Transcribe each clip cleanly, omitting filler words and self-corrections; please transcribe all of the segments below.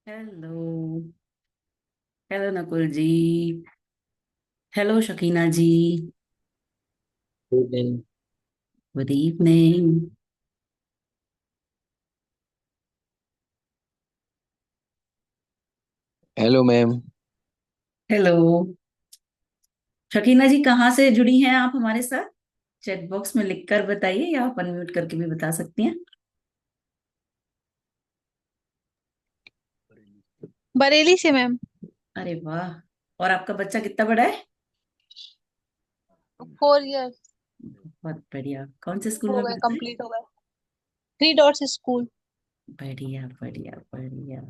Hello. Hello Nakul ji. Hello Shakina ji. Good evening. Good evening. Hello ma'am. Hello Shakina ji, कहाँ से जुड़ी हैं आप हमारे साथ? चैट बॉक्स में लिख कर बताइए या आप अनम्यूट करके भी बता सकती हैं। बरेली से मैम। अरे वाह। और आपका बच्चा कितना बड़ा है? 4 इयर्स बहुत बढ़िया। कौन से स्कूल हो में गए, पढ़ता है? कंप्लीट हो गए। 3 डॉट्स स्कूल। बढ़िया बढ़िया बढ़िया।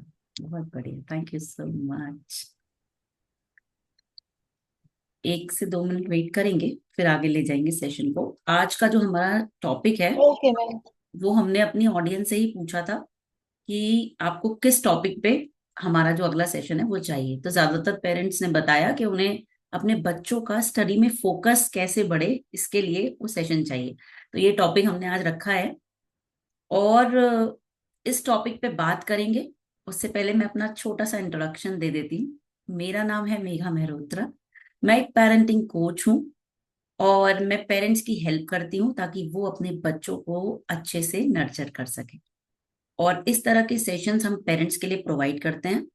बहुत बढ़िया, थैंक यू सो मच। 1 से 2 मिनट वेट करेंगे, फिर आगे ले जाएंगे सेशन को। आज का जो हमारा टॉपिक है ओके मैम। वो हमने अपनी ऑडियंस से ही पूछा था कि आपको किस टॉपिक पे हमारा जो अगला सेशन है वो चाहिए। तो ज्यादातर पेरेंट्स ने बताया कि उन्हें अपने बच्चों का स्टडी में फोकस कैसे बढ़े, इसके लिए वो सेशन चाहिए। तो ये टॉपिक हमने आज रखा है और इस टॉपिक पे बात करेंगे। उससे पहले मैं अपना छोटा सा इंट्रोडक्शन दे देती हूँ। मेरा नाम है मेघा मेहरोत्रा। मैं एक पेरेंटिंग कोच हूँ और मैं पेरेंट्स की हेल्प करती हूँ ताकि वो अपने बच्चों को अच्छे से नर्चर कर सके। और इस तरह के सेशंस हम पेरेंट्स के लिए प्रोवाइड करते हैं।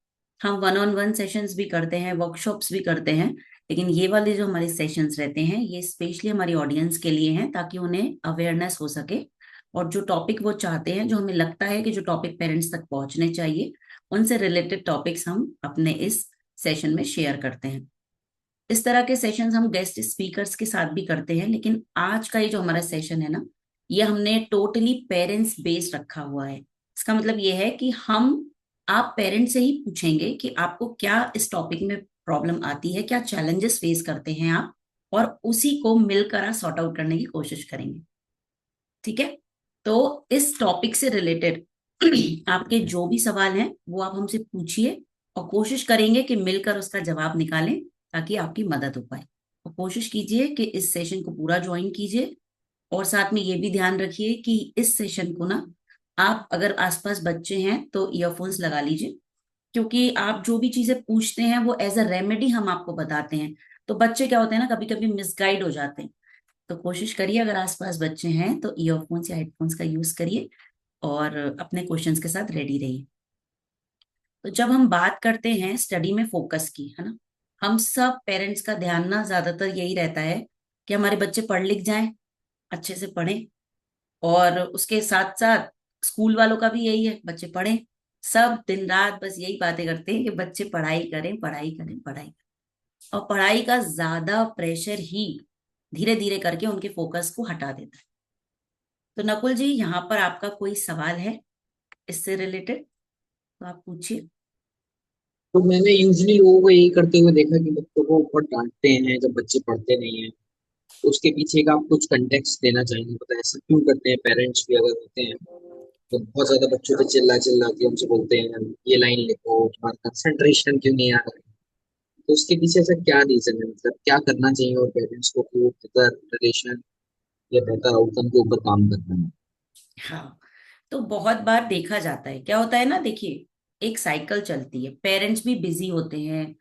हम वन ऑन वन सेशंस भी करते हैं, वर्कशॉप्स भी करते हैं। लेकिन ये वाले जो हमारे सेशंस रहते हैं ये स्पेशली हमारी ऑडियंस के लिए हैं ताकि उन्हें अवेयरनेस हो सके। और जो टॉपिक वो चाहते हैं, जो हमें लगता है कि जो टॉपिक पेरेंट्स तक पहुंचने चाहिए, उनसे रिलेटेड टॉपिक्स हम अपने इस सेशन में शेयर करते हैं। इस तरह के सेशंस हम गेस्ट स्पीकर्स के साथ भी करते हैं, लेकिन आज का ये जो हमारा सेशन है ना, ये हमने टोटली पेरेंट्स बेस्ड रखा हुआ है। इसका मतलब ये है कि हम आप पेरेंट्स से ही पूछेंगे कि आपको क्या इस टॉपिक में प्रॉब्लम आती है, क्या चैलेंजेस फेस करते हैं आप, और उसी को मिलकर सॉर्ट आउट करने की कोशिश करेंगे। ठीक है? तो इस टॉपिक से रिलेटेड आपके जो भी सवाल हैं वो आप हमसे पूछिए और कोशिश करेंगे कि मिलकर उसका जवाब निकालें ताकि आपकी मदद हो पाए। और कोशिश कीजिए कि इस सेशन को पूरा ज्वाइन कीजिए। और साथ में ये भी ध्यान रखिए कि इस सेशन को ना, आप अगर आसपास बच्चे हैं तो ईयरफोन्स लगा लीजिए, क्योंकि आप जो भी चीजें पूछते हैं वो एज अ रेमेडी हम आपको बताते हैं। तो बच्चे क्या होते हैं ना, कभी कभी मिसगाइड हो जाते हैं। तो कोशिश करिए, अगर आसपास बच्चे हैं तो ईयरफोन्स या हेडफोन्स का यूज करिए और अपने क्वेश्चंस के साथ रेडी रहिए। तो जब हम बात करते हैं स्टडी में फोकस की, है ना, हम सब पेरेंट्स का ध्यान ना ज्यादातर यही रहता है कि हमारे बच्चे पढ़ लिख जाएं, अच्छे से पढ़ें। और उसके साथ साथ स्कूल वालों का भी यही है, बच्चे पढ़ें। सब दिन रात बस यही बातें करते हैं कि बच्चे पढ़ाई करें पढ़ाई करें पढ़ाई करें। और पढ़ाई का ज्यादा प्रेशर ही धीरे धीरे करके उनके फोकस को हटा देता है। तो नकुल जी, यहाँ पर आपका कोई सवाल है इससे रिलेटेड तो आप पूछिए। तो मैंने यूजली लोगों को यही करते हुए देखा कि बच्चों को बहुत डांटते हैं जब बच्चे पढ़ते नहीं है। तो उसके पीछे का आप कुछ कंटेक्स्ट देना चाहेंगे, मतलब ऐसा क्यों करते हैं? पेरेंट्स भी अगर होते हैं तो बहुत ज्यादा बच्चों पे चिल्ला चिल्ला के उनसे बोलते हैं ये लाइन लिखो, तुम्हारा कंसंट्रेशन क्यों नहीं आ रहा है? तो उसके पीछे ऐसा क्या रीजन है? मतलब क्या करना चाहिए और पेरेंट्स को कि वो बेहतर रिलेशन या बेहतर आउटकम के ऊपर काम करना है? हाँ, तो बहुत बार देखा जाता है, क्या होता है ना, देखिए, एक साइकिल चलती है। पेरेंट्स भी बिजी होते हैं,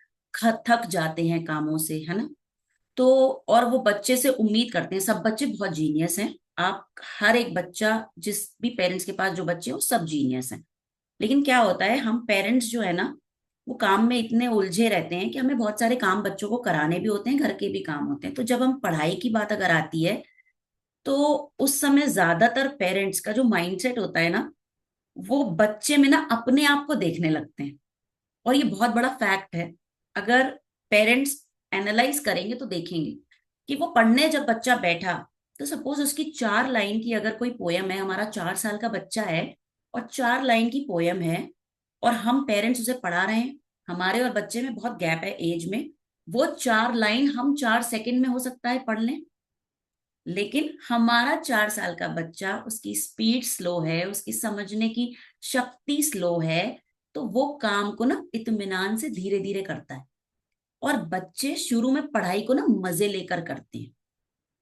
थक जाते हैं कामों से, है ना। तो और वो बच्चे से उम्मीद करते हैं, सब बच्चे बहुत जीनियस हैं। आप हर एक बच्चा, जिस भी पेरेंट्स के पास जो बच्चे हैं वो सब जीनियस हैं। लेकिन क्या होता है, हम पेरेंट्स जो है ना, वो काम में इतने उलझे रहते हैं कि हमें बहुत सारे काम बच्चों को कराने भी होते हैं, घर के भी काम होते हैं। तो जब हम पढ़ाई की बात अगर आती है तो उस समय ज्यादातर पेरेंट्स का जो माइंडसेट होता है ना, वो बच्चे में ना अपने आप को देखने लगते हैं। और ये बहुत बड़ा फैक्ट है। अगर पेरेंट्स एनालाइज करेंगे तो देखेंगे कि वो पढ़ने जब बच्चा बैठा, तो सपोज उसकी 4 लाइन की अगर कोई पोयम है, हमारा 4 साल का बच्चा है और 4 लाइन की पोयम है, और हम पेरेंट्स उसे पढ़ा रहे हैं, हमारे और बच्चे में बहुत गैप है एज में। वो 4 लाइन हम 4 सेकंड में हो सकता है पढ़ लें, लेकिन हमारा 4 साल का बच्चा, उसकी स्पीड स्लो है, उसकी समझने की शक्ति स्लो है। तो वो काम को ना इत्मीनान से धीरे धीरे करता है। और बच्चे शुरू में पढ़ाई को ना मजे लेकर करते हैं,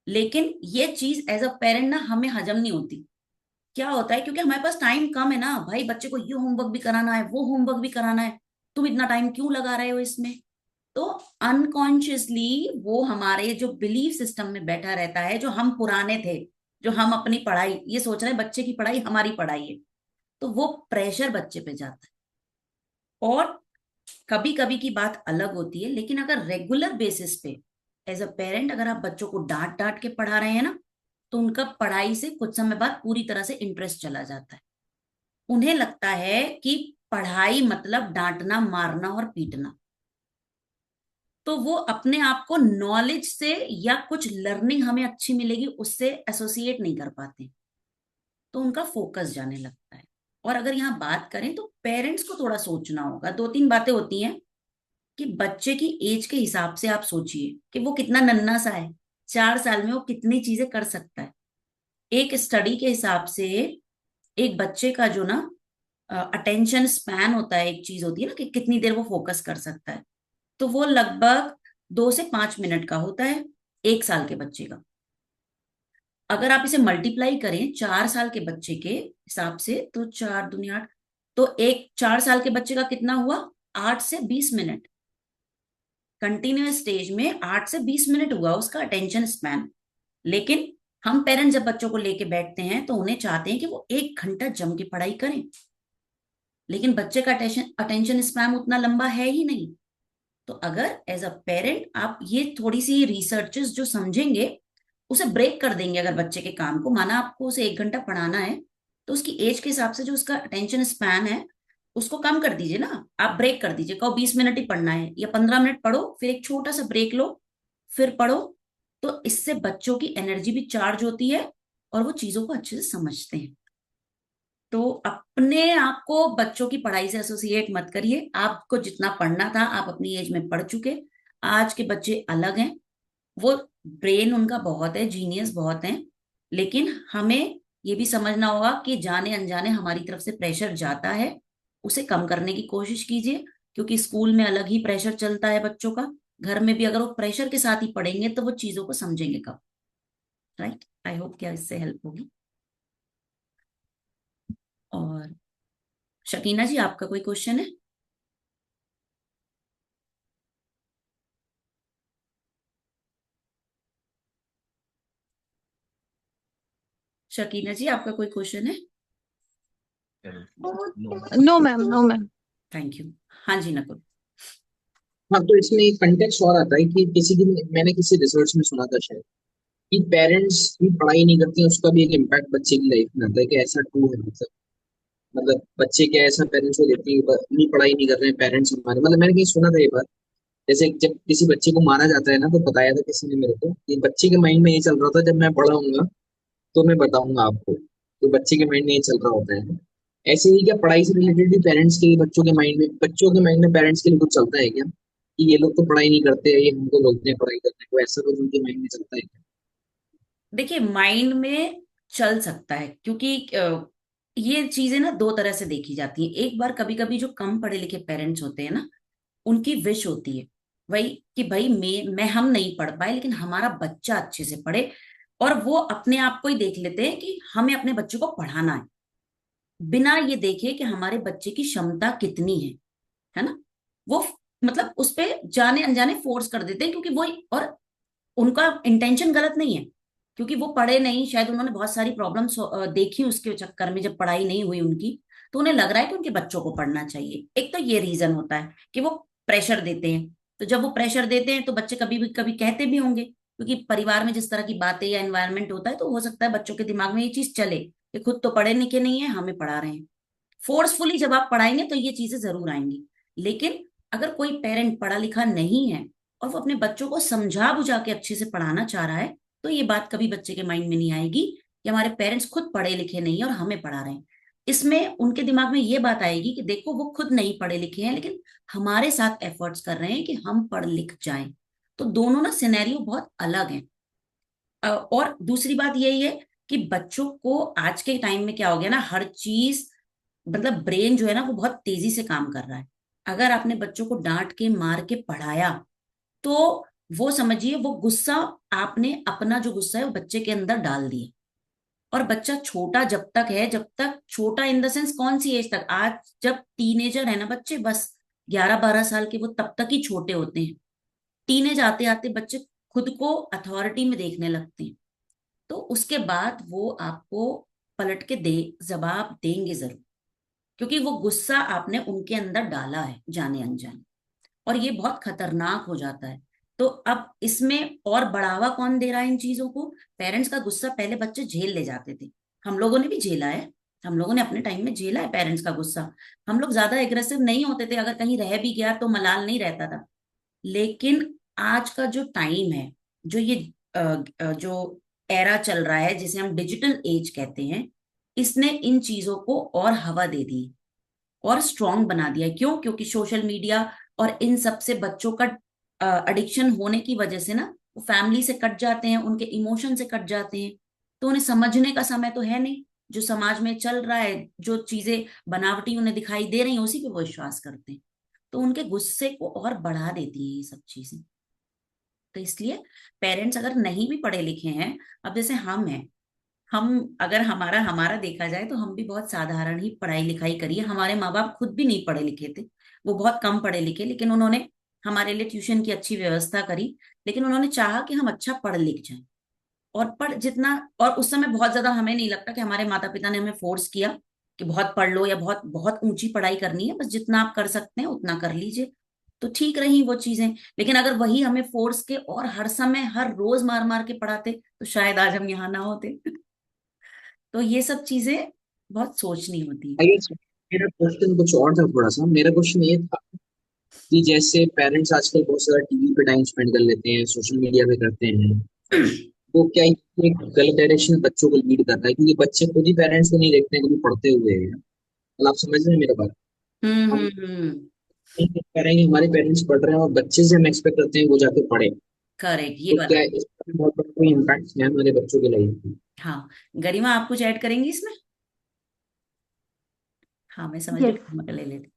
लेकिन ये चीज एज अ पेरेंट ना हमें हजम नहीं होती। क्या होता है, क्योंकि हमारे पास टाइम कम है ना भाई, बच्चे को ये होमवर्क भी कराना है, वो होमवर्क भी कराना है, तुम इतना टाइम क्यों लगा रहे हो इसमें। तो अनकॉन्शियसली वो हमारे जो बिलीफ सिस्टम में बैठा रहता है, जो हम पुराने थे, जो हम अपनी पढ़ाई ये सोच रहे हैं बच्चे की पढ़ाई हमारी पढ़ाई है, तो वो प्रेशर बच्चे पे जाता है। और कभी कभी की बात अलग होती है, लेकिन अगर रेगुलर बेसिस पे एज अ पेरेंट अगर आप बच्चों को डांट डांट के पढ़ा रहे हैं ना, तो उनका पढ़ाई से कुछ समय बाद पूरी तरह से इंटरेस्ट चला जाता है। उन्हें लगता है कि पढ़ाई मतलब डांटना, मारना और पीटना। तो वो अपने आप को नॉलेज से या कुछ लर्निंग हमें अच्छी मिलेगी उससे एसोसिएट नहीं कर पाते, तो उनका फोकस जाने लगता है। और अगर यहाँ बात करें तो पेरेंट्स को थोड़ा सोचना होगा, दो तीन बातें होती हैं कि बच्चे की एज के हिसाब से आप सोचिए कि वो कितना नन्हा सा है, 4 साल में वो कितनी चीजें कर सकता है। एक स्टडी के हिसाब से एक बच्चे का जो ना अटेंशन स्पैन होता है, एक चीज होती है ना कि कितनी देर वो फोकस कर सकता है, तो वो लगभग 2 से 5 मिनट का होता है 1 साल के बच्चे का। अगर आप इसे मल्टीप्लाई करें 4 साल के बच्चे के हिसाब से, तो 4 दूनी 8, तो एक 4 साल के बच्चे का कितना हुआ, 8 से 20 मिनट। कंटिन्यूअस स्टेज में 8 से 20 मिनट हुआ उसका अटेंशन स्पैन। लेकिन हम पेरेंट्स जब बच्चों को लेके बैठते हैं तो उन्हें चाहते हैं कि वो 1 घंटा जम के पढ़ाई करें, लेकिन बच्चे का अटेंशन अटेंशन स्पैन उतना लंबा है ही नहीं। तो अगर एज अ पेरेंट आप ये थोड़ी सी रिसर्चेस जो समझेंगे, उसे ब्रेक कर देंगे। अगर बच्चे के काम को माना आपको उसे 1 घंटा पढ़ाना है, तो उसकी एज के हिसाब से जो उसका अटेंशन स्पैन है उसको कम कर दीजिए ना, आप ब्रेक कर दीजिए, कहो 20 मिनट ही पढ़ना है या 15 मिनट पढ़ो, फिर एक छोटा सा ब्रेक लो, फिर पढ़ो। तो इससे बच्चों की एनर्जी भी चार्ज होती है और वो चीजों को अच्छे से समझते हैं। तो अपने आप को बच्चों की पढ़ाई से एसोसिएट मत करिए, आपको जितना पढ़ना था आप अपनी एज में पढ़ चुके। आज के बच्चे अलग हैं, वो ब्रेन उनका बहुत है, जीनियस बहुत है, लेकिन हमें ये भी समझना होगा कि जाने अनजाने हमारी तरफ से प्रेशर जाता है, उसे कम करने की कोशिश कीजिए। क्योंकि स्कूल में अलग ही प्रेशर चलता है बच्चों का, घर में भी अगर वो प्रेशर के साथ ही पढ़ेंगे तो वो चीजों को समझेंगे कब। राइट, आई होप क्या इससे हेल्प होगी। और शकीना जी, आपका कोई क्वेश्चन है? शकीना जी, आपका कोई क्वेश्चन है? No ma'am, no ma'am. Thank you. हाँ जी नकुल। हाँ, तो इसमें एक कंटेक्स्ट और आता है कि मैंने किसी रिसर्च में सुना था शायद कि पेरेंट्स भी पढ़ाई नहीं करते हैं, उसका भी एक इम्पैक्ट बच्चे की लाइफ में आता है। कि ऐसा ट्रू है? मतलब बच्चे क्या ऐसा पेरेंट्स को देखते हैं कि नहीं पढ़ाई नहीं कर रहे हैं पेरेंट्स हमारे, मतलब मैंने कहीं सुना था ये बात। जैसे जब किसी बच्चे को मारा जाता है ना, तो बताया था किसी ने मेरे को कि बच्चे के माइंड में ये चल रहा था, जब मैं बड़ा होऊंगा तो मैं बताऊंगा आपको। तो बच्चे के माइंड में ये चल रहा होता है। ऐसे ही क्या पढ़ाई से रिलेटेड भी पेरेंट्स के लिए बच्चों के माइंड में पेरेंट्स के लिए कुछ चलता है क्या? कि ये लोग तो पढ़ाई नहीं करते हैं, ये हमको बोलते हैं पढ़ाई करने को, ऐसा कुछ उनके माइंड में चलता है क्या? देखिए, माइंड में चल सकता है, क्योंकि ये चीजें ना दो तरह से देखी जाती हैं। एक बार कभी कभी जो कम पढ़े लिखे पेरेंट्स होते हैं ना, उनकी विश होती है वही कि भाई मैं हम नहीं पढ़ पाए लेकिन हमारा बच्चा अच्छे से पढ़े, और वो अपने आप को ही देख लेते हैं कि हमें अपने बच्चे को पढ़ाना है, बिना ये देखे कि हमारे बच्चे की क्षमता कितनी है ना। वो मतलब उस पे जाने अनजाने फोर्स कर देते हैं, क्योंकि वो, और उनका इंटेंशन गलत नहीं है, क्योंकि वो पढ़े नहीं, शायद उन्होंने बहुत सारी प्रॉब्लम्स देखी उसके चक्कर में, जब पढ़ाई नहीं हुई उनकी, तो उन्हें लग रहा है कि उनके बच्चों को पढ़ना चाहिए। एक तो ये रीजन होता है कि वो प्रेशर देते हैं। तो जब वो प्रेशर देते हैं तो बच्चे कभी भी कभी कहते भी होंगे, क्योंकि परिवार में जिस तरह की बातें या एनवायरनमेंट होता है, तो हो सकता है बच्चों के दिमाग में ये चीज चले कि खुद तो पढ़े लिखे नहीं है, हमें पढ़ा रहे हैं। फोर्सफुली जब आप पढ़ाएंगे तो ये चीजें जरूर आएंगी। लेकिन अगर कोई पेरेंट पढ़ा लिखा नहीं है और वो अपने बच्चों को समझा बुझा के अच्छे से पढ़ाना चाह रहा है, तो ये बात कभी बच्चे के माइंड में नहीं आएगी कि हमारे पेरेंट्स खुद पढ़े लिखे नहीं है और हमें पढ़ा रहे हैं। इसमें उनके दिमाग में ये बात आएगी कि देखो वो खुद नहीं पढ़े लिखे हैं, लेकिन हमारे साथ एफर्ट्स कर रहे हैं कि हम पढ़ लिख जाएं। तो दोनों ना सिनेरियो बहुत अलग हैं। और दूसरी बात यही है कि बच्चों को आज के टाइम में क्या हो गया ना, हर चीज मतलब ब्रेन जो है ना वो बहुत तेजी से काम कर रहा है। अगर आपने बच्चों को डांट के मार के पढ़ाया, तो वो समझिए वो गुस्सा, आपने अपना जो गुस्सा है वो बच्चे के अंदर डाल दिया। और बच्चा छोटा जब तक है, जब तक छोटा इन द सेंस कौन सी एज तक, आज जब टीनेजर है ना बच्चे, बस 11-12 साल के, वो तब तक ही छोटे होते हैं। टीनेज आते आते बच्चे खुद को अथॉरिटी में देखने लगते हैं। तो उसके बाद वो आपको पलट के दे जवाब देंगे जरूर, क्योंकि वो गुस्सा आपने उनके अंदर डाला है जाने अनजाने, और ये बहुत खतरनाक हो जाता है। तो अब इसमें और बढ़ावा कौन दे रहा है इन चीजों को? पेरेंट्स का गुस्सा पहले बच्चे झेल ले जाते थे, हम लोगों ने भी झेला है, हम लोगों ने अपने टाइम में झेला है पेरेंट्स का गुस्सा। हम लोग ज्यादा एग्रेसिव नहीं होते थे, अगर कहीं रह भी गया तो मलाल नहीं रहता था। लेकिन आज का जो टाइम है, जो ये जो एरा चल रहा है जिसे हम डिजिटल एज कहते हैं, इसने इन चीजों को और हवा दे दी और स्ट्रांग बना दिया है। क्यों? क्योंकि सोशल मीडिया और इन सब से बच्चों का एडिक्शन होने की वजह से ना, वो फैमिली से कट जाते हैं, उनके इमोशन से कट जाते हैं। तो उन्हें समझने का समय तो है नहीं, जो समाज में चल रहा है, जो चीजें बनावटी उन्हें दिखाई दे रही हैं, उसी पे वो विश्वास करते हैं। तो उनके गुस्से को और बढ़ा देती है ये सब चीजें। तो इसलिए पेरेंट्स अगर नहीं भी पढ़े लिखे हैं, अब जैसे हम हैं, हम अगर हमारा हमारा देखा जाए तो हम भी बहुत साधारण ही पढ़ाई लिखाई करी है। हमारे माँ बाप खुद भी नहीं पढ़े लिखे थे, वो बहुत कम पढ़े लिखे, लेकिन उन्होंने हमारे लिए ट्यूशन की अच्छी व्यवस्था करी। लेकिन उन्होंने चाहा कि हम अच्छा पढ़ लिख जाएं, और पढ़ जितना, और उस समय बहुत ज्यादा हमें नहीं लगता कि हमारे माता पिता ने हमें फोर्स किया कि बहुत पढ़ लो या बहुत बहुत ऊंची पढ़ाई करनी है, बस जितना आप कर सकते हैं उतना कर लीजिए। तो ठीक रही वो चीजें। लेकिन अगर वही हमें फोर्स के और हर समय हर रोज मार मार के पढ़ाते, तो शायद आज हम यहाँ ना होते। तो ये सब चीजें बहुत सोचनी होती आई गेस मेरा क्वेश्चन कुछ और था। थोड़ा सा मेरा क्वेश्चन ये था कि जैसे पेरेंट्स आजकल बहुत सारा टीवी पे टाइम स्पेंड कर लेते हैं, सोशल मीडिया पे करते हैं, है। तो क्या ये एक गलत डायरेक्शन में बच्चों को लीड कर रहा है? क्योंकि बच्चे खुद ही पेरेंट्स को नहीं देखते हैं कभी पढ़ते हुए। मतलब आप समझ रहे हैं मेरा बात? हम हम्म। नहीं देख पा रहे हैं कि हमारे पेरेंट्स पढ़ रहे हैं और बच्चे से हम एक्सपेक्ट करते हैं कि वो जाके पढ़े। करेक्ट, ये तो बात क्या है। इसका भी बहुत बड़ा कोई इम्पैक्ट है हमारे बच्चों के लाइफ में? हाँ, गरिमा आप कुछ ऐड करेंगी इसमें? हाँ, मैं समझ रही Yes. हूँ, मैं ले लेती।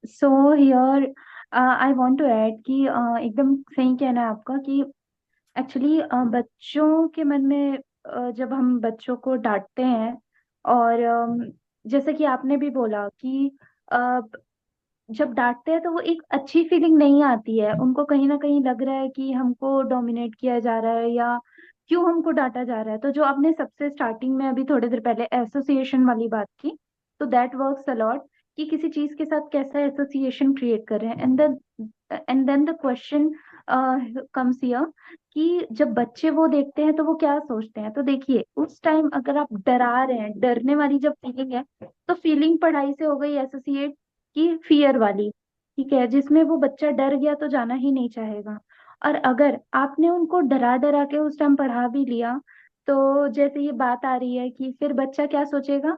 So here I want to add कि एकदम सही कहना है आपका कि एक्चुअली बच्चों के मन में जब हम बच्चों को डांटते हैं और जैसे कि आपने भी बोला कि अ, जब डांटते हैं तो वो एक अच्छी फीलिंग नहीं आती है, उनको कहीं ना कहीं लग रहा है कि हमको डोमिनेट किया जा रहा है या क्यों हमको डांटा जा रहा है। तो जो आपने सबसे स्टार्टिंग में अभी थोड़ी देर पहले एसोसिएशन वाली बात की, तो दैट वर्क्स अलॉट कि किसी चीज के साथ कैसा एसोसिएशन क्रिएट कर रहे हैं। And then the question comes here कि जब बच्चे वो देखते हैं तो वो क्या सोचते हैं। तो देखिए, उस टाइम अगर आप डरा रहे हैं, डरने वाली जब फीलिंग है, तो फीलिंग पढ़ाई से हो गई एसोसिएट की फियर वाली, ठीक है, जिसमें वो बच्चा डर गया तो जाना ही नहीं चाहेगा। और अगर आपने उनको डरा डरा के उस टाइम पढ़ा भी लिया, तो जैसे ये बात आ रही है कि फिर बच्चा क्या सोचेगा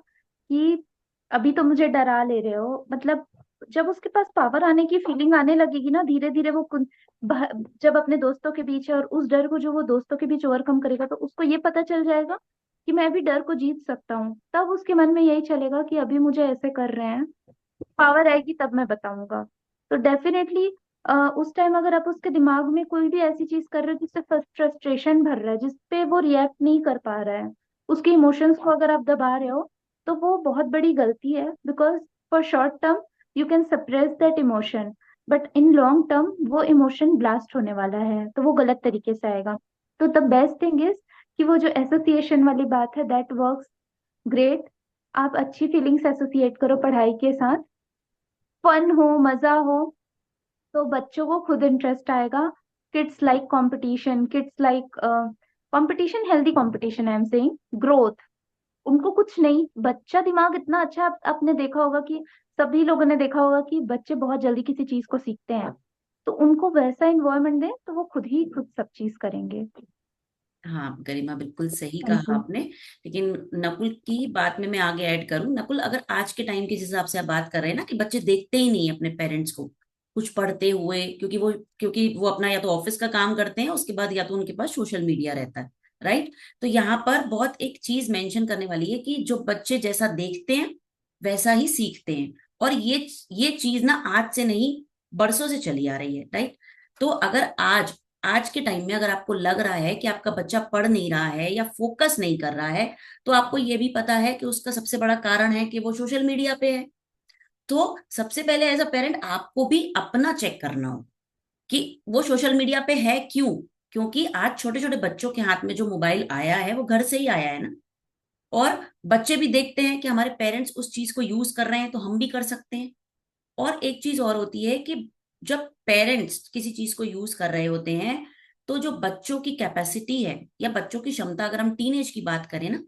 कि अभी तो मुझे डरा ले रहे हो, मतलब जब उसके पास पावर आने की फीलिंग आने लगेगी ना, धीरे धीरे वो जब अपने दोस्तों के बीच है और उस डर को जो वो दोस्तों के बीच ओवरकम करेगा, तो उसको ये पता चल जाएगा कि मैं भी डर को जीत सकता हूँ। तब उसके मन में यही चलेगा कि अभी मुझे ऐसे कर रहे हैं, पावर आएगी तब मैं बताऊंगा। तो डेफिनेटली उस टाइम अगर आप उसके दिमाग में कोई भी ऐसी चीज कर रहे हो जिससे फ्रस्ट्रेशन भर रहा है, जिसपे वो रिएक्ट नहीं कर पा रहा है, उसके इमोशंस को अगर आप दबा रहे हो, तो वो बहुत बड़ी गलती है। Because for short term you can suppress that emotion, but in long term वो इमोशन ब्लास्ट होने वाला है, तो वो गलत तरीके से आएगा। तो द बेस्ट थिंग इज कि वो जो एसोसिएशन वाली बात है, दैट वर्क्स ग्रेट। आप अच्छी फीलिंग्स एसोसिएट करो पढ़ाई के साथ, फन हो, मजा हो, तो बच्चों को खुद इंटरेस्ट आएगा। Kids like competition, kids like competition, healthy competition, I am saying growth. उनको कुछ नहीं, बच्चा दिमाग इतना अच्छा है, आपने देखा होगा कि सभी लोगों ने देखा होगा कि बच्चे बहुत जल्दी किसी चीज को सीखते हैं। तो उनको वैसा इन्वायरमेंट दें तो वो खुद ही खुद सब चीज करेंगे। हाँ गरिमा, बिल्कुल सही थैंक कहा यू। आपने। लेकिन नकुल की बात में मैं आगे ऐड करूं, नकुल अगर आज के टाइम के जिस हिसाब से आप बात कर रहे हैं ना, कि बच्चे देखते ही नहीं है अपने पेरेंट्स को कुछ पढ़ते हुए, क्योंकि वो अपना या तो ऑफिस का काम करते हैं, उसके बाद या तो उनके पास सोशल मीडिया रहता है, राइट। तो यहाँ पर बहुत एक चीज मेंशन करने वाली है कि जो बच्चे जैसा देखते हैं वैसा ही सीखते हैं। और ये चीज ना आज से नहीं, बरसों से चली आ रही है, राइट। तो अगर आज आज के टाइम में अगर आपको लग रहा है कि आपका बच्चा पढ़ नहीं रहा है या फोकस नहीं कर रहा है, तो आपको ये भी पता है कि उसका सबसे बड़ा कारण है कि वो सोशल मीडिया पे है। तो सबसे पहले एज अ पेरेंट आपको भी अपना चेक करना हो कि वो सोशल मीडिया पे है क्यों। क्योंकि आज छोटे छोटे बच्चों के हाथ में जो मोबाइल आया है वो घर से ही आया है ना। और बच्चे भी देखते हैं कि हमारे पेरेंट्स उस चीज को यूज कर रहे हैं तो हम भी कर सकते हैं। और एक चीज और होती है कि जब पेरेंट्स किसी चीज को यूज कर रहे होते हैं, तो जो बच्चों की कैपेसिटी है या बच्चों की क्षमता, अगर हम टीन एज की बात करें ना,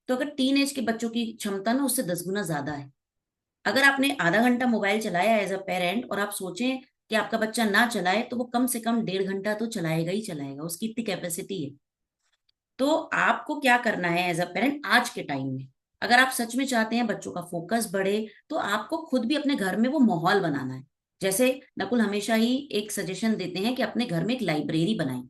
तो अगर टीन एज के बच्चों की क्षमता ना उससे 10 गुना ज्यादा है। अगर आपने आधा घंटा मोबाइल चलाया एज अ पेरेंट और आप सोचें कि आपका बच्चा ना चलाए, तो वो कम से कम 1.5 घंटा तो चलाएगा ही चलाएगा, उसकी इतनी कैपेसिटी है। तो आपको क्या करना है एज अ पेरेंट आज के टाइम में, अगर आप सच में चाहते हैं बच्चों का फोकस बढ़े, तो आपको खुद भी अपने घर में वो माहौल बनाना है। जैसे नकुल हमेशा ही एक सजेशन देते हैं कि अपने घर में एक लाइब्रेरी बनाएं,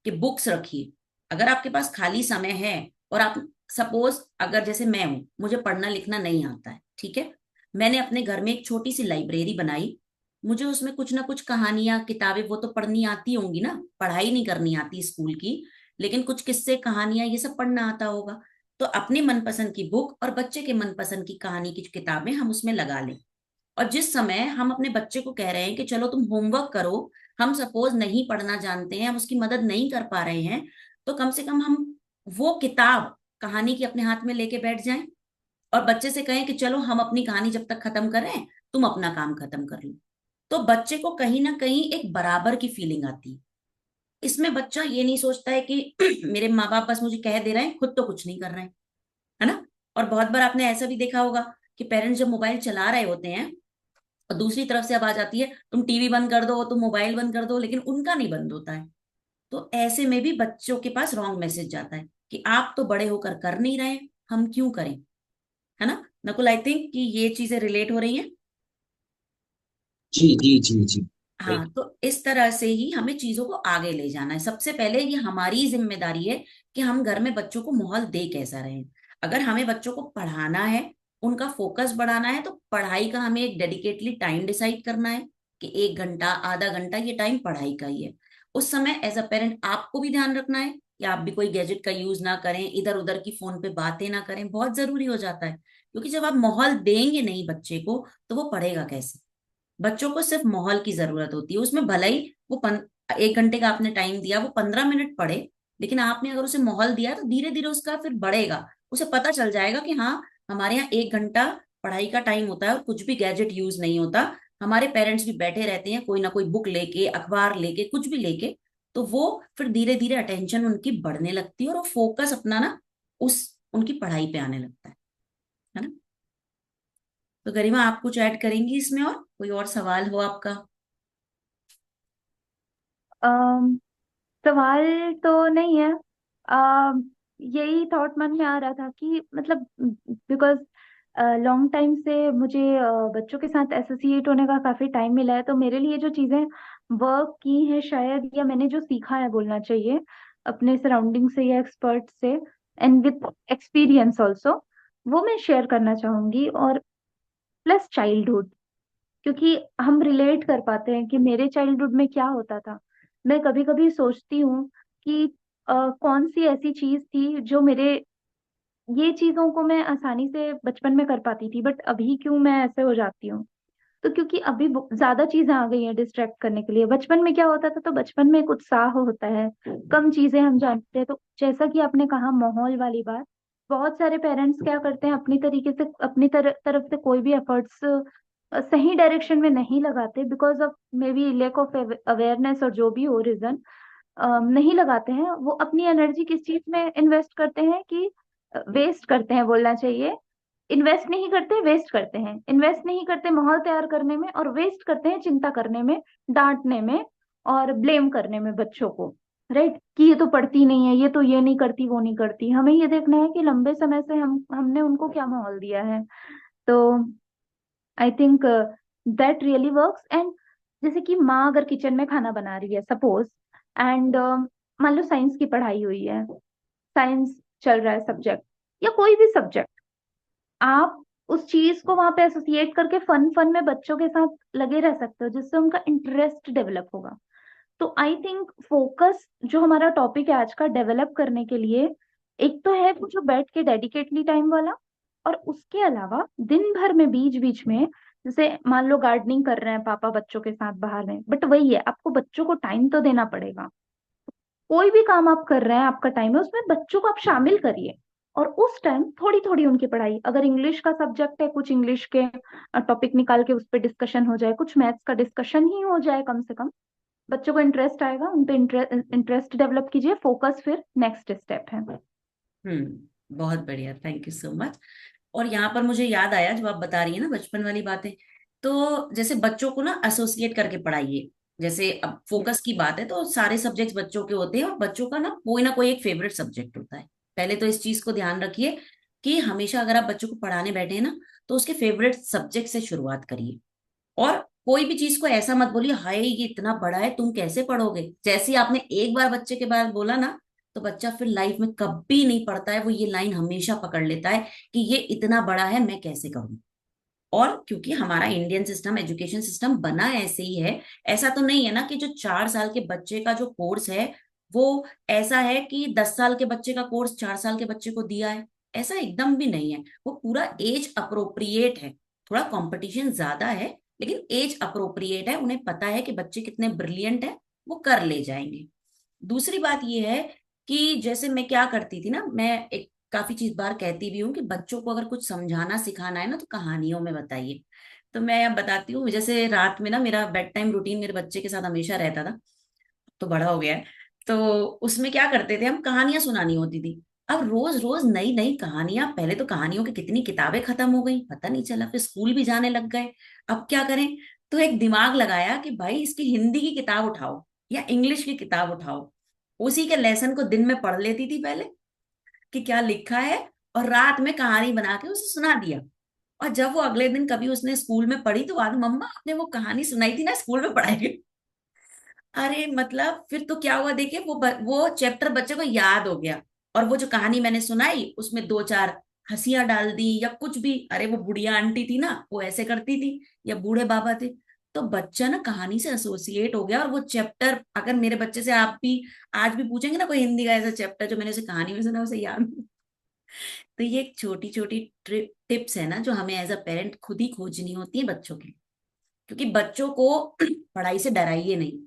कि बुक्स रखिए। अगर आपके पास खाली समय है और आप सपोज, अगर जैसे मैं हूं, मुझे पढ़ना लिखना नहीं आता है, ठीक है, मैंने अपने घर में एक छोटी सी लाइब्रेरी बनाई। मुझे उसमें कुछ ना कुछ कहानियां किताबें वो तो पढ़नी आती होंगी ना, पढ़ाई नहीं करनी आती स्कूल की, लेकिन कुछ किस्से कहानियां ये सब पढ़ना आता होगा। तो अपने मनपसंद की बुक और बच्चे के मनपसंद की कहानी की किताबें हम उसमें लगा लें। और जिस समय हम अपने बच्चे को कह रहे हैं कि चलो तुम होमवर्क करो, हम सपोज नहीं पढ़ना जानते हैं, हम उसकी मदद नहीं कर पा रहे हैं, तो कम से कम हम वो किताब कहानी की अपने हाथ में लेके बैठ जाएं और बच्चे से कहें कि चलो हम अपनी कहानी जब तक खत्म करें, तुम अपना काम खत्म कर लो। तो बच्चे को कहीं ना कहीं एक बराबर की फीलिंग आती है। इसमें बच्चा ये नहीं सोचता है कि मेरे माँ बाप बस मुझे कह दे रहे हैं, खुद तो कुछ नहीं कर रहे हैं, है ना। और बहुत बार आपने ऐसा भी देखा होगा कि पेरेंट्स जब मोबाइल चला रहे होते हैं और दूसरी तरफ से अब आ जाती है, तुम टीवी बंद कर दो, तुम मोबाइल बंद कर दो, लेकिन उनका नहीं बंद होता है। तो ऐसे में भी बच्चों के पास रॉन्ग मैसेज जाता है कि आप तो बड़े होकर कर नहीं रहे, हम क्यों करें, है ना। नकुल, आई थिंक कि ये चीजें रिलेट हो रही हैं। जी जी जी जी। हाँ, तो इस तरह से ही हमें चीजों को आगे ले जाना है। सबसे पहले ये हमारी जिम्मेदारी है कि हम घर में बच्चों को माहौल दे कैसा रहे। अगर हमें बच्चों को पढ़ाना है, उनका फोकस बढ़ाना है, तो पढ़ाई का हमें एक डेडिकेटली टाइम डिसाइड करना है कि 1 घंटा आधा घंटा ये टाइम पढ़ाई का ही है। उस समय एज अ पेरेंट आपको भी ध्यान रखना है कि आप भी कोई गैजेट का यूज ना करें, इधर उधर की फोन पे बातें ना करें, बहुत जरूरी हो जाता है। क्योंकि जब आप माहौल देंगे नहीं बच्चे को, तो वो पढ़ेगा कैसे। बच्चों को सिर्फ माहौल की जरूरत होती है, उसमें भले ही वो 1 घंटे का आपने टाइम दिया, वो 15 मिनट पढ़े, लेकिन आपने अगर उसे माहौल दिया तो धीरे धीरे उसका फिर बढ़ेगा। उसे पता चल जाएगा कि हाँ, हमारे यहाँ 1 घंटा पढ़ाई का टाइम होता है और कुछ भी गैजेट यूज नहीं होता। हमारे पेरेंट्स भी बैठे रहते हैं कोई ना कोई बुक लेके, अखबार लेके, कुछ भी लेके। तो वो फिर धीरे धीरे अटेंशन उनकी बढ़ने लगती है और वो फोकस अपना ना उस उनकी पढ़ाई पे आने लगता है ना। तो गरिमा, आप कुछ ऐड करेंगी इसमें, और कोई और सवाल हो आपका? अम, सवाल तो नहीं है। यही थॉट मन में आ रहा था कि मतलब बिकॉज लॉन्ग टाइम से मुझे बच्चों के साथ एसोसिएट होने का काफी टाइम मिला है, तो मेरे लिए जो चीजें वर्क की हैं शायद, या मैंने जो सीखा है बोलना चाहिए अपने सराउंडिंग से या एक्सपर्ट से, एंड विथ एक्सपीरियंस ऑल्सो, वो मैं शेयर करना चाहूंगी। और प्लस चाइल्डहुड, क्योंकि हम रिलेट कर पाते हैं कि मेरे चाइल्डहुड में क्या होता था। मैं कभी कभी सोचती हूँ कि कौन सी ऐसी चीज थी जो मेरे, ये चीजों को मैं आसानी से बचपन में कर पाती थी, बट अभी क्यों मैं ऐसे हो जाती हूँ। तो क्योंकि अभी ज्यादा चीजें आ गई हैं डिस्ट्रैक्ट करने के लिए। बचपन में क्या होता था, तो बचपन में एक उत्साह होता है, कम चीजें हम जानते हैं। तो जैसा कि आपने कहा माहौल वाली बात, बहुत सारे पेरेंट्स क्या करते हैं, अपनी तरीके से अपनी तरफ से कोई भी एफर्ट्स सही डायरेक्शन में नहीं लगाते, because of maybe lack of awareness, और जो भी हो रीजन, नहीं लगाते हैं। वो अपनी एनर्जी किस चीज में इन्वेस्ट करते हैं कि वेस्ट करते हैं बोलना चाहिए। इन्वेस्ट नहीं करते, वेस्ट करते हैं। इन्वेस्ट नहीं करते माहौल तैयार करने में, और वेस्ट करते हैं चिंता करने में, डांटने में, और ब्लेम करने में बच्चों को। राइट, कि ये तो पढ़ती नहीं है, ये तो ये नहीं करती, वो नहीं करती। हमें ये देखना है कि लंबे समय से हमने उनको क्या माहौल दिया है। तो I think that really works. And जैसे कि माँ अगर किचन में खाना बना रही है सपोज, एंड मान लो साइंस की पढ़ाई हुई है, साइंस चल रहा है सब्जेक्ट, या कोई भी सब्जेक्ट, आप उस चीज को वहां पे एसोसिएट करके फन फन में बच्चों के साथ लगे रह सकते हो, जिससे उनका इंटरेस्ट डेवलप होगा। तो आई थिंक फोकस जो हमारा टॉपिक है आज का डेवलप करने के लिए, एक तो है वो जो बैठ के डेडिकेटली टाइम वाला, और उसके अलावा दिन भर में बीच बीच में, जैसे मान लो गार्डनिंग कर रहे हैं पापा बच्चों के साथ बाहर में, बट वही है, आपको बच्चों को टाइम तो देना पड़ेगा। कोई भी काम आप कर रहे हैं, आपका टाइम है, उसमें बच्चों को आप शामिल करिए। और उस टाइम थोड़ी थोड़ी उनकी पढ़ाई, अगर इंग्लिश का सब्जेक्ट है, कुछ इंग्लिश के टॉपिक निकाल के उस पर डिस्कशन हो जाए, कुछ मैथ्स का डिस्कशन ही हो जाए कम से कम, बच्चों को इंटरेस्ट आएगा, उन पे इंटरेस्ट डेवलप कीजिए, फोकस फिर नेक्स्ट स्टेप है। बहुत बढ़िया, थैंक यू सो मच। और यहाँ पर मुझे याद आया, जब आप बता रही है ना बचपन वाली बातें, तो जैसे बच्चों को ना एसोसिएट करके पढ़ाइए। जैसे अब फोकस की बात है तो सारे सब्जेक्ट्स बच्चों के होते हैं, और बच्चों का ना कोई एक फेवरेट सब्जेक्ट होता है। पहले तो इस चीज को ध्यान रखिए कि हमेशा अगर आप बच्चों को पढ़ाने बैठे हैं ना, तो उसके फेवरेट सब्जेक्ट से शुरुआत करिए। और कोई भी चीज को ऐसा मत बोलिए, हाय ये इतना बड़ा है तुम कैसे पढ़ोगे। जैसे ही आपने एक बार बच्चे के बारे में बोला ना, तो बच्चा फिर लाइफ में कभी नहीं पढ़ता है, वो ये लाइन हमेशा पकड़ लेता है कि ये इतना बड़ा है मैं कैसे करूं। और क्योंकि हमारा इंडियन सिस्टम, एजुकेशन सिस्टम बना ऐसे ही है, ऐसा तो नहीं है ना कि जो 4 साल के बच्चे का जो कोर्स है वो ऐसा है कि 10 साल के बच्चे का कोर्स 4 साल के बच्चे को दिया है। ऐसा एकदम भी नहीं है, वो पूरा एज अप्रोप्रिएट है। थोड़ा कंपटीशन ज्यादा है, लेकिन एज अप्रोप्रिएट है। उन्हें पता है कि बच्चे कितने ब्रिलियंट है, वो कर ले जाएंगे। दूसरी बात ये है कि जैसे मैं क्या करती थी ना, मैं एक काफी चीज बार कहती भी हूँ कि बच्चों को अगर कुछ समझाना सिखाना है ना, तो कहानियों में बताइए। तो मैं अब बताती हूँ, जैसे रात में ना मेरा बेड टाइम रूटीन मेरे बच्चे के साथ हमेशा रहता था, तो बड़ा हो गया है। तो उसमें क्या करते थे, हम कहानियां सुनानी होती थी। अब रोज रोज नई नई कहानियां, पहले तो कहानियों की कितनी किताबें खत्म हो गई पता नहीं चला, फिर स्कूल भी जाने लग गए। अब क्या करें, तो एक दिमाग लगाया कि भाई इसकी हिंदी की किताब उठाओ या इंग्लिश की किताब उठाओ। उसी के लेसन को दिन में पढ़ लेती थी पहले कि क्या लिखा है, और रात में कहानी बना के उसे सुना दिया। और जब वो अगले दिन कभी उसने स्कूल में पढ़ी, तो बाद मम्मा आपने वो कहानी सुनाई थी ना स्कूल में पढ़ाई गई। अरे मतलब फिर तो क्या हुआ देखिए, वो चैप्टर बच्चे को याद हो गया। और वो जो कहानी मैंने सुनाई उसमें दो चार हंसियां डाल दी या कुछ भी, अरे वो बुढ़िया आंटी थी ना वो ऐसे करती थी, या बूढ़े बाबा थे, तो बच्चा ना कहानी से एसोसिएट हो गया। और वो चैप्टर अगर मेरे बच्चे से आप भी आज भी पूछेंगे ना कोई हिंदी का ऐसा चैप्टर जो मैंने उसे कहानी में सुना, उसे याद। तो ये एक छोटी छोटी टिप्स है ना, जो हमें एज अ पेरेंट खुद ही खोजनी होती है बच्चों के लिए। क्योंकि बच्चों को पढ़ाई से डराइए नहीं,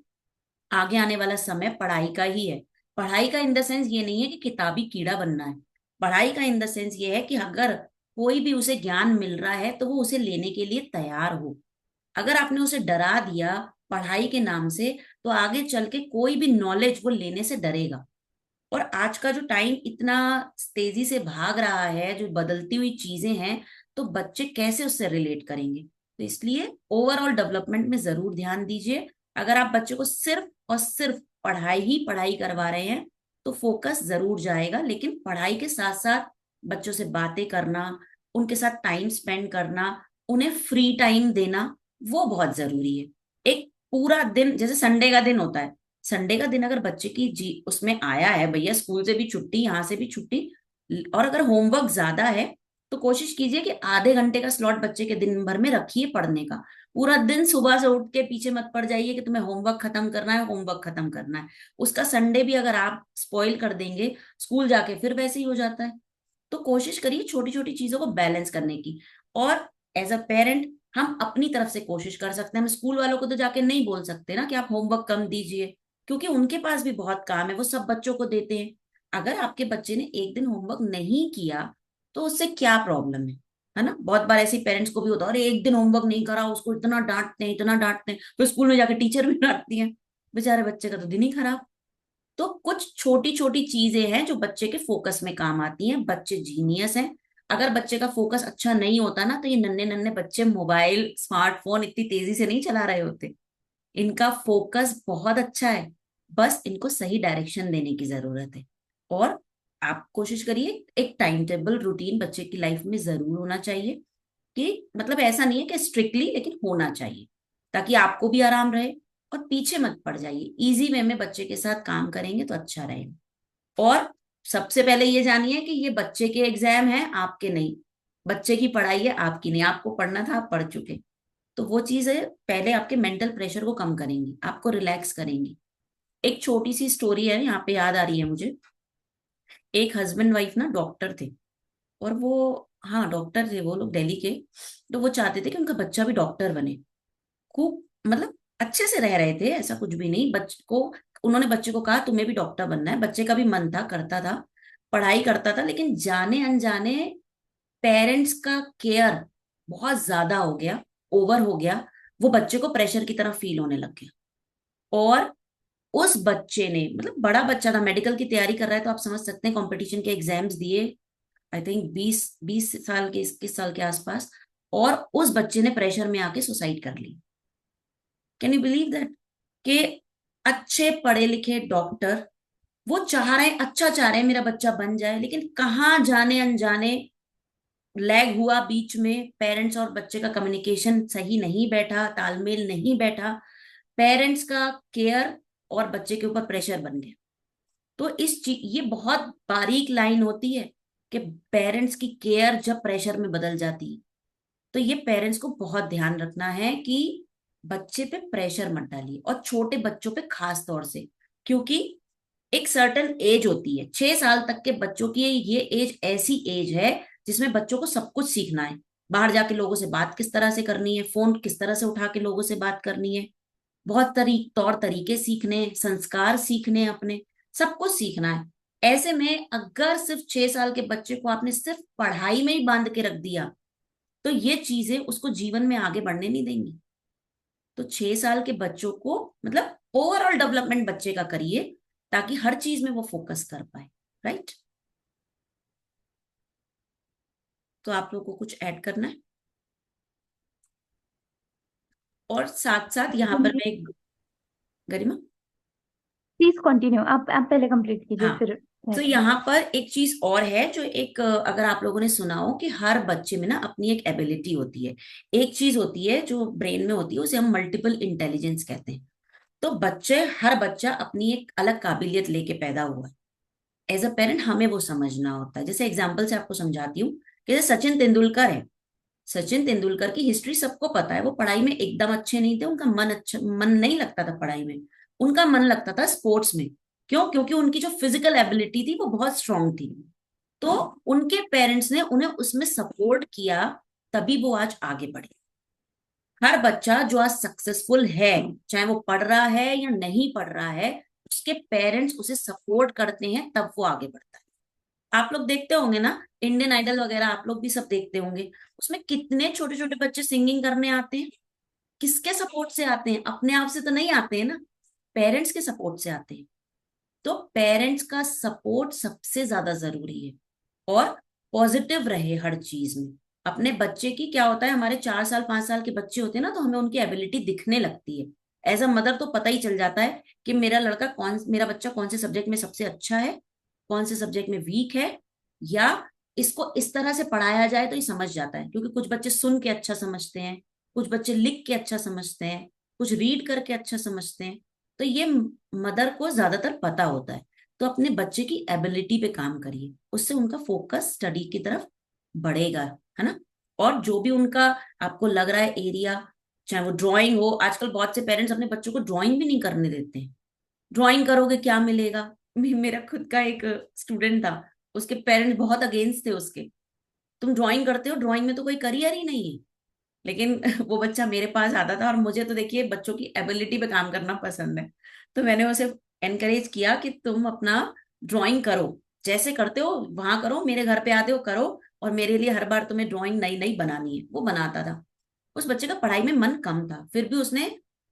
आगे आने वाला समय पढ़ाई का ही है। पढ़ाई का इन द सेंस ये नहीं है कि किताबी कीड़ा बनना है। पढ़ाई का इन द सेंस ये है कि अगर कोई भी उसे ज्ञान मिल रहा है तो वो उसे लेने के लिए तैयार हो। अगर आपने उसे डरा दिया पढ़ाई के नाम से, तो आगे चल के कोई भी नॉलेज वो लेने से डरेगा। और आज का जो टाइम इतना तेजी से भाग रहा है, जो बदलती हुई चीजें हैं, तो बच्चे कैसे उससे रिलेट करेंगे। तो इसलिए ओवरऑल डेवलपमेंट में जरूर ध्यान दीजिए। अगर आप बच्चे को सिर्फ और सिर्फ पढ़ाई ही पढ़ाई करवा रहे हैं, तो फोकस जरूर जाएगा। लेकिन पढ़ाई के साथ साथ बच्चों से बातें करना, उनके साथ टाइम स्पेंड करना, उन्हें फ्री टाइम देना, वो बहुत जरूरी है। एक पूरा दिन, जैसे संडे का दिन होता है, संडे का दिन अगर बच्चे की जी उसमें आया है, भैया स्कूल से भी छुट्टी यहाँ से भी छुट्टी, और अगर होमवर्क ज्यादा है, तो कोशिश कीजिए कि आधे घंटे का स्लॉट बच्चे के दिन भर में रखिए पढ़ने का। पूरा दिन सुबह से उठ के पीछे मत पड़ जाइए कि तुम्हें होमवर्क खत्म करना है, होमवर्क खत्म करना है। उसका संडे भी अगर आप स्पॉइल कर देंगे, स्कूल जाके फिर वैसे ही हो जाता है। तो कोशिश करिए छोटी छोटी चीजों को बैलेंस करने की। और एज अ पेरेंट हम अपनी तरफ से कोशिश कर सकते हैं। हम स्कूल वालों को तो जाके नहीं बोल सकते ना कि आप होमवर्क कम दीजिए, क्योंकि उनके पास भी बहुत काम है, वो सब बच्चों को देते हैं। अगर आपके बच्चे ने एक दिन होमवर्क नहीं किया, तो उससे क्या प्रॉब्लम है ना। बहुत बार ऐसे पेरेंट्स को भी होता है, अरे एक दिन होमवर्क नहीं करा उसको इतना डांटते हैं इतना डांटते हैं, फिर स्कूल में जाकर टीचर भी डांटती हैं। बेचारे बच्चे का तो दिन ही खराब। तो कुछ छोटी छोटी चीजें हैं जो बच्चे के फोकस में काम आती हैं। बच्चे जीनियस हैं। अगर बच्चे का फोकस अच्छा नहीं होता ना, तो ये नन्हे नन्हे बच्चे मोबाइल स्मार्टफोन इतनी तेजी से नहीं चला रहे होते। इनका फोकस बहुत अच्छा है, बस इनको सही डायरेक्शन देने की जरूरत है। और आप कोशिश करिए, एक टाइम टेबल रूटीन बच्चे की लाइफ में जरूर होना चाहिए। कि मतलब ऐसा नहीं है कि स्ट्रिक्टली, लेकिन होना चाहिए, ताकि आपको भी आराम रहे और पीछे मत पड़ जाइए। इजी वे में बच्चे के साथ काम करेंगे तो अच्छा रहेगा। और सबसे पहले ये जानिए कि ये बच्चे के एग्जाम है, आपके नहीं। बच्चे की पढ़ाई है, आपकी नहीं। आपको पढ़ना था, आप पढ़ चुके। तो वो चीज है, पहले आपके मेंटल प्रेशर को कम करेंगी, आपको रिलैक्स करेंगी। एक छोटी सी स्टोरी है यहाँ पे याद आ रही है मुझे। एक हस्बैंड वाइफ ना डॉक्टर थे, और वो, हाँ डॉक्टर थे वो लोग दिल्ली के। तो वो चाहते थे कि उनका बच्चा भी डॉक्टर बने। खूब मतलब अच्छे से रह रहे थे, ऐसा कुछ भी नहीं। बच्चे को, उन्होंने बच्चे को कहा तुम्हें भी डॉक्टर बनना है। बच्चे का भी मन था, करता था, पढ़ाई करता था, लेकिन जाने अनजाने पेरेंट्स का केयर बहुत ज्यादा हो गया, ओवर हो गया। वो बच्चे को प्रेशर की तरह फील होने लग गया। और उस बच्चे ने, मतलब बड़ा बच्चा था, मेडिकल की तैयारी कर रहा है, तो आप समझ सकते हैं, कंपटीशन के एग्जाम्स दिए, आई थिंक 20 साल के, 21 साल के आसपास। और उस बच्चे ने प्रेशर में आके सुसाइड कर ली। Can you believe that? कि अच्छे पढ़े लिखे डॉक्टर, वो चाह रहे हैं, अच्छा चाह रहे हैं मेरा बच्चा बन जाए, लेकिन कहाँ जाने अनजाने लैग हुआ बीच में। पेरेंट्स और बच्चे का कम्युनिकेशन सही नहीं बैठा, तालमेल नहीं बैठा। पेरेंट्स का केयर और बच्चे के ऊपर प्रेशर बन गया। तो इस चीज, ये बहुत बारीक लाइन होती है कि पेरेंट्स की केयर जब प्रेशर में बदल जाती है। तो ये पेरेंट्स को बहुत ध्यान रखना है कि बच्चे पे प्रेशर मत डालिए, और छोटे बच्चों पे खास तौर से। क्योंकि एक सर्टेन एज होती है, 6 साल तक के बच्चों की ये एज ऐसी एज है जिसमें बच्चों को सब कुछ सीखना है। बाहर जाके लोगों से बात किस तरह से करनी है, फोन किस तरह से उठा के लोगों से बात करनी है, बहुत तौर तरीके सीखने हैं, संस्कार सीखने हैं, अपने सब कुछ सीखना है। ऐसे में अगर सिर्फ 6 साल के बच्चे को आपने सिर्फ पढ़ाई में ही बांध के रख दिया, तो ये चीजें उसको जीवन में आगे बढ़ने नहीं देंगी। तो 6 साल के बच्चों को, मतलब ओवरऑल डेवलपमेंट बच्चे का करिए, ताकि हर चीज में वो फोकस कर पाए। राइट? तो आप लोगों को कुछ ऐड करना है? और साथ साथ यहाँ पर मैं गरिमा, प्लीज कंटिन्यू, आप पहले कंप्लीट कीजिए, हाँ, फिर तो मैं यहाँ पर एक चीज और है, जो एक अगर आप लोगों ने सुना हो कि हर बच्चे में ना अपनी एक एबिलिटी होती है। एक चीज होती है जो ब्रेन में होती है, उसे हम मल्टीपल इंटेलिजेंस कहते हैं। तो हर बच्चा अपनी एक अलग काबिलियत लेके पैदा हुआ है। एज अ पेरेंट हमें वो समझना होता है। जैसे एग्जाम्पल से आपको समझाती हूँ कि जैसे सचिन तेंदुलकर है। सचिन तेंदुलकर की हिस्ट्री सबको पता है। वो पढ़ाई में एकदम अच्छे नहीं थे, उनका मन नहीं लगता था पढ़ाई में। उनका मन लगता था स्पोर्ट्स में। क्यों? क्योंकि उनकी जो फिजिकल एबिलिटी थी वो बहुत स्ट्रांग थी। तो उनके पेरेंट्स ने उन्हें उसमें सपोर्ट किया, तभी वो आज आगे बढ़े। हर बच्चा जो आज सक्सेसफुल है, चाहे वो पढ़ रहा है या नहीं पढ़ रहा है, उसके पेरेंट्स उसे सपोर्ट करते हैं, तब वो आगे बढ़ता है। आप लोग देखते होंगे ना, इंडियन आइडल वगैरह आप लोग भी सब देखते होंगे। उसमें कितने छोटे छोटे बच्चे सिंगिंग करने आते हैं। किसके सपोर्ट से आते हैं? अपने आप से तो नहीं आते हैं ना, पेरेंट्स के सपोर्ट से आते हैं। तो पेरेंट्स का सपोर्ट सबसे ज्यादा जरूरी है। और पॉजिटिव रहे हर चीज में। अपने बच्चे की क्या होता है, हमारे 4 साल 5 साल के बच्चे होते हैं ना, तो हमें उनकी एबिलिटी दिखने लगती है। एज अ मदर तो पता ही चल जाता है कि मेरा बच्चा कौन से सब्जेक्ट में सबसे अच्छा है, कौन से सब्जेक्ट में वीक है, या इसको इस तरह से पढ़ाया जाए तो ये समझ जाता है। क्योंकि कुछ बच्चे सुन के अच्छा समझते हैं, कुछ बच्चे लिख के अच्छा समझते हैं, कुछ रीड करके अच्छा समझते हैं। तो ये मदर को ज्यादातर पता होता है। तो अपने बच्चे की एबिलिटी पे काम करिए, उससे उनका फोकस स्टडी की तरफ बढ़ेगा, है ना। और जो भी उनका आपको लग रहा है एरिया, चाहे वो ड्राइंग हो, आजकल बहुत से पेरेंट्स अपने बच्चों को ड्राइंग भी नहीं करने देते हैं। ड्राइंग करोगे क्या मिलेगा? मेरा खुद का एक स्टूडेंट था, उसके पेरेंट्स बहुत अगेंस्ट थे उसके। तुम ड्राइंग करते हो, ड्राइंग में तो कोई करियर ही नहीं है। लेकिन वो बच्चा मेरे पास आता था, और मुझे तो देखिए बच्चों की एबिलिटी पे काम करना पसंद है। तो मैंने उसे एनकरेज किया कि तुम अपना ड्राइंग करो, जैसे करते हो वहां करो, मेरे घर पे आते हो करो, और मेरे लिए हर बार तुम्हें ड्राइंग नई नई बनानी है। वो बनाता था। उस बच्चे का पढ़ाई में मन कम था, फिर भी उसने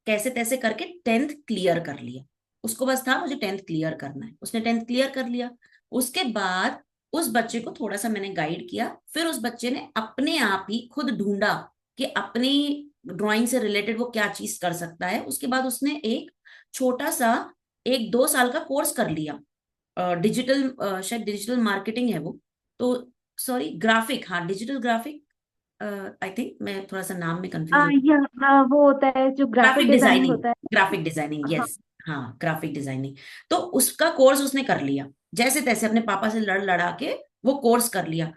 कैसे तैसे करके 10th क्लियर कर लिया। उसको बस था मुझे 10th क्लियर करना है, उसने 10th क्लियर कर लिया। उसके बाद उस बच्चे को थोड़ा सा मैंने गाइड किया, फिर उस बच्चे ने अपने आप ही खुद ढूंढा कि अपनी ड्राइंग से रिलेटेड वो क्या चीज कर सकता है। उसके बाद उसने एक छोटा सा 1-2 साल का कोर्स कर लिया, शायद डिजिटल मार्केटिंग है वो। तो सॉरी, ग्राफिक, हाँ डिजिटल ग्राफिक, आई थिंक, मैं थोड़ा सा नाम में कंफ्यूज हूँ। वो होता है जो ग्राफिक ग्राफिक डिजाइनिंग डिजाइनिंग, होता है। ग्राफिक डिजाइनिंग, हाँ। यस। हाँ, ग्राफिक डिजाइनिंग। तो उसका कोर्स उसने कर लिया, जैसे तैसे अपने पापा से लड़ लड़ा के वो कोर्स कर लिया।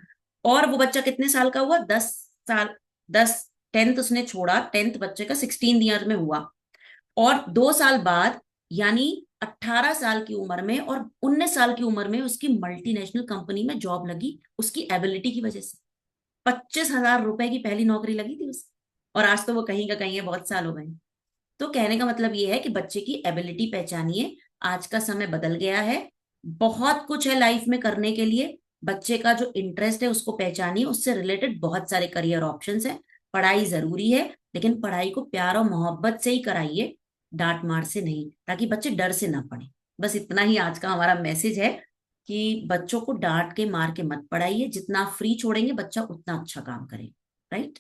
और वो बच्चा कितने साल का हुआ? 10 साल। 10, 10th उसने छोड़ा, 10th बच्चे का 16 ईयर में हुआ। और 2 साल बाद, यानी 18 साल की उम्र में और 19 साल की उम्र में उसकी मल्टीनेशनल कंपनी में जॉब लगी, उसकी एबिलिटी की वजह से। 25,000 रुपए की पहली नौकरी लगी थी उसे, और आज तो वो कहीं का कहीं है, बहुत साल हो गए। तो कहने का मतलब ये है कि बच्चे की एबिलिटी पहचानिए। आज का समय बदल गया है, बहुत कुछ है लाइफ में करने के लिए। बच्चे का जो इंटरेस्ट है उसको पहचानिए, उससे रिलेटेड बहुत सारे करियर ऑप्शंस हैं। पढ़ाई जरूरी है, लेकिन पढ़ाई को प्यार और मोहब्बत से ही कराइए, डांट मार से नहीं, ताकि बच्चे डर से ना पढ़े। बस इतना ही आज का हमारा मैसेज है कि बच्चों को डांट के मार के मत पढ़ाइए, जितना फ्री छोड़ेंगे बच्चा उतना अच्छा काम करेगा। राइट।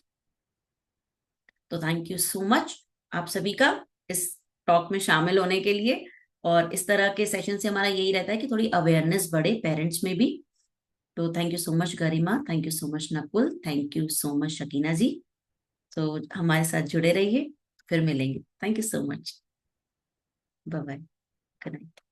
तो थैंक यू सो मच आप सभी का इस टॉक में शामिल होने के लिए। और इस तरह के सेशन से हमारा यही रहता है कि थोड़ी अवेयरनेस बढ़े पेरेंट्स में भी। तो thank you so much Garima, thank you so much Nakul, thank you so much Shakina ji. तो हमारे साथ जुड़े रहिए, फिर मिलेंगे। Thank you so much. Bye bye. Good night.